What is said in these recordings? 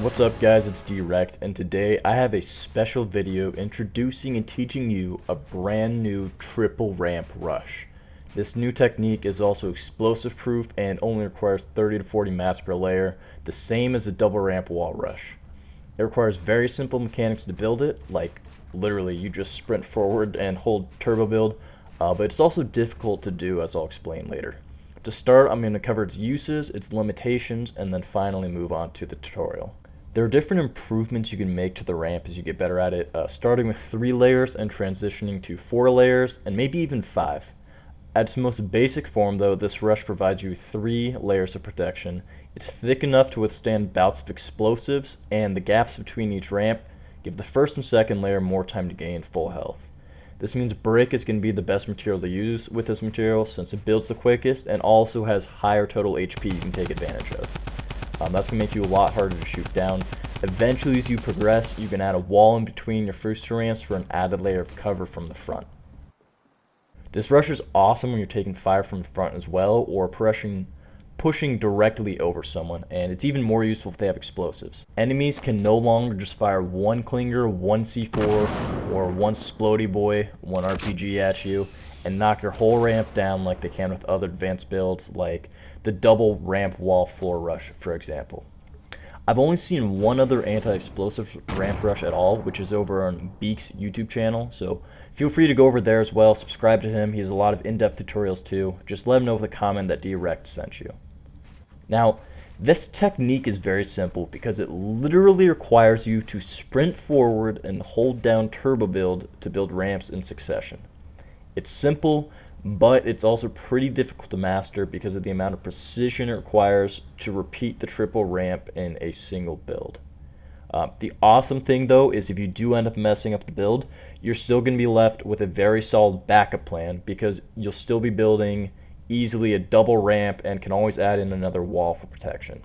What's up guys, it's DWrecked, and today I have a special video introducing and teaching you a brand new triple ramp rush. This new technique is also explosive proof and only requires 30 to 40 mats per layer, the same as a double ramp wall rush. It requires very simple mechanics to build it, like literally you just sprint forward and hold turbo build, but it's also difficult to do, as I'll explain later. To start, I'm going to cover its uses, its limitations, and then finally move on to the tutorial. There are different improvements you can make to the ramp as you get better at it, starting with 3 layers and transitioning to 4 layers and maybe even 5. At its most basic form though, this rush provides you 3 layers of protection. It's thick enough to withstand bouts of explosives, and the gaps between each ramp give the first and second layer more time to gain full health. This means brick is going to be the best material to use with this material since it builds the quickest and also has higher total HP you can take advantage of. That's going to make you a lot harder to shoot down. Eventually, as you progress, you can add a wall in between your first 2 ramps for an added layer of cover from the front. This rush is awesome when you're taking fire from the front as well, or pushing directly over someone, and it's even more useful if they have explosives. Enemies can no longer just fire one Klinger, one C4, or one Splody boy, one RPG at you, and knock your whole ramp down like they can with other advanced builds like the double ramp wall floor rush, for example. I've only seen one other anti-explosive ramp rush at all, which is over on Beaks' YouTube channel, so feel free to go over there as well, subscribe to him. He has a lot of in-depth tutorials too. Just let him know with a comment that DWrecked sent you. Now, this technique is very simple because it literally requires you to sprint forward and hold down turbo build to build ramps in succession. It's simple, but it's also pretty difficult to master because of the amount of precision it requires to repeat the triple ramp in a single build. The awesome thing though is if you do end up messing up the build, you're still going to be left with a very solid backup plan because you'll still be building easily a double ramp and can always add in another wall for protection.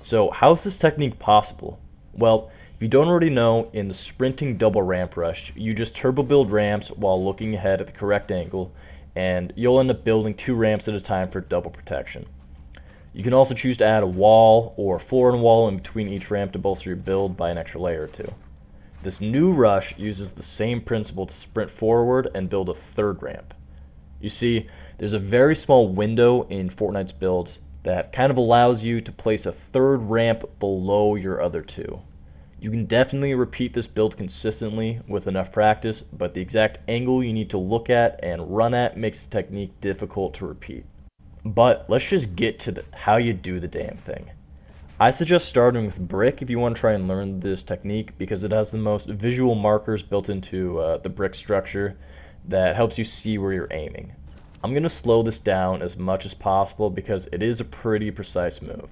So how is this technique possible? Well, if you don't already know, in the sprinting double ramp rush, you just turbo build ramps while looking ahead at the correct angle, and you'll end up building 2 ramps at a time for double protection. You can also choose to add a wall or floor and wall in between each ramp to bolster your build by an extra layer or 2. This new rush uses the same principle to sprint forward and build a 3rd ramp. You see, there's a very small window in Fortnite's builds that kind of allows you to place a 3rd ramp below your other 2. You can definitely repeat this build consistently with enough practice, but the exact angle you need to look at and run at makes the technique difficult to repeat. But let's just get to how you do the damn thing. I suggest starting with brick if you want to try and learn this technique because it has the most visual markers built into the brick structure that helps you see where you're aiming. I'm going to slow this down as much as possible because it is a pretty precise move.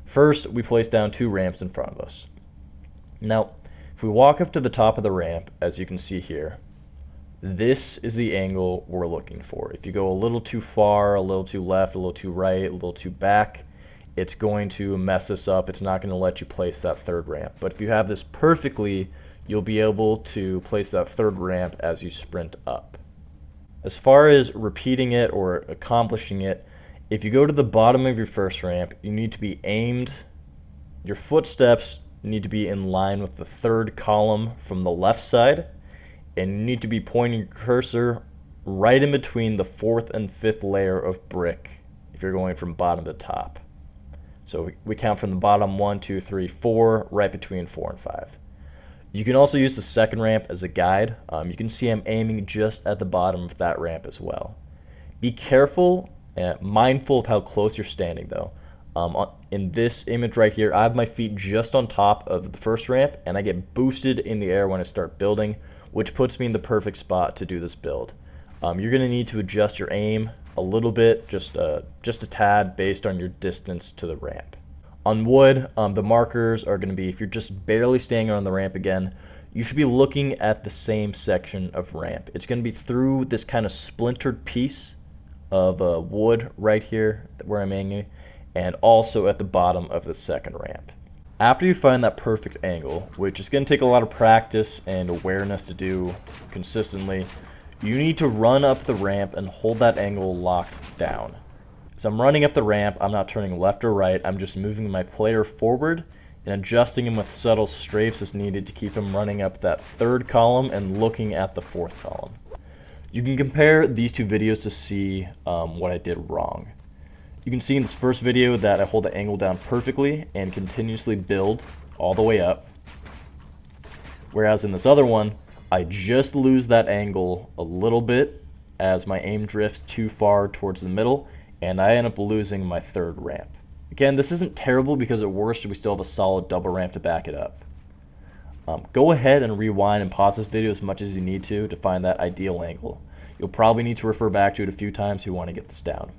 First, we place down 2 ramps in front of us. Now, if we walk up to the top of the ramp, as you can see here, this is the angle we're looking for. If you go a little too far, a little too left, a little too right, a little too back, it's going to mess us up. It's not going to let you place that 3rd ramp. But if you have this perfectly, you'll be able to place that 3rd ramp as you sprint up. As far as repeating it or accomplishing it, if you go to the bottom of your first ramp, you need to be aimed. Your footsteps need to be in line with the 3rd column from the left side, and you need to be pointing your cursor right in between the 4th and 5th layer of brick if you're going from bottom to top. So we count from the bottom 1, 2, 3, 4, right between 4 and 5. You can also use the 2nd ramp as a guide. You can see I'm aiming just at the bottom of that ramp as well. Be careful and mindful of how close you're standing though. In this image right here, I have my feet just on top of the first ramp and I get boosted in the air when I start building, which puts me in the perfect spot to do this build. You're going to need to adjust your aim a little bit, just a tad based on your distance to the ramp. On wood, the markers are going to be, if you're just barely staying on the ramp again, you should be looking at the same section of ramp. It's going to be through this kind of splintered piece of wood right here where I'm aiming, and also at the bottom of the 2nd ramp. After you find that perfect angle, which is going to take a lot of practice and awareness to do consistently, you need to run up the ramp and hold that angle locked down. So I'm running up the ramp, I'm not turning left or right, I'm just moving my player forward and adjusting him with subtle strafes is needed to keep him running up that third column and looking at the fourth column. You can compare these two videos to see what I did wrong. You can see in this first video that I hold the angle down perfectly and continuously build all the way up. Whereas in this other one, I just lose that angle a little bit as my aim drifts too far towards the middle, and I end up losing my third ramp. Again, this isn't terrible because at worst we still have a solid double ramp to back it up. Go ahead and rewind and pause this video as much as you need to find that ideal angle. You'll probably need to refer back to it a few times if you want to get this down.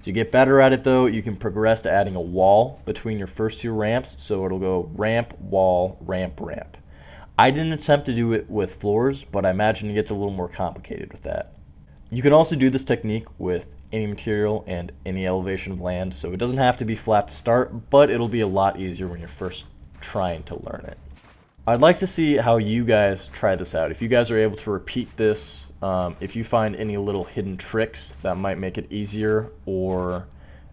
As you get better at it though, you can progress to adding a wall between your first two ramps, so it'll go ramp, wall, ramp, ramp. I didn't attempt to do it with floors, but I imagine it gets a little more complicated with that. You can also do this technique with any material and any elevation of land, so it doesn't have to be flat to start, but it'll be a lot easier when you're first trying to learn it. I'd like to see how you guys try this out. If you guys are able to repeat this, if you find any little hidden tricks that might make it easier or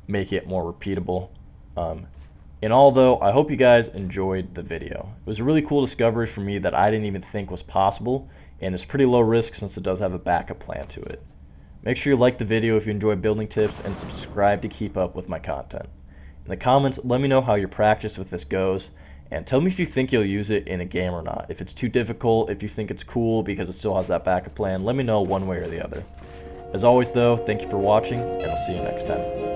make it more repeatable. And although I hope you guys enjoyed the video. It was a really cool discovery for me that I didn't even think was possible, and it's pretty low risk since it does have a backup plan to it. Make sure you like the video if you enjoy building tips and subscribe to keep up with my content. In the comments, let me know how your practice with this goes, and tell me if you think you'll use it in a game or not. If it's too difficult, if you think it's cool because it still has that backup plan, let me know one way or the other. As always though, thank you for watching, and I'll see you next time.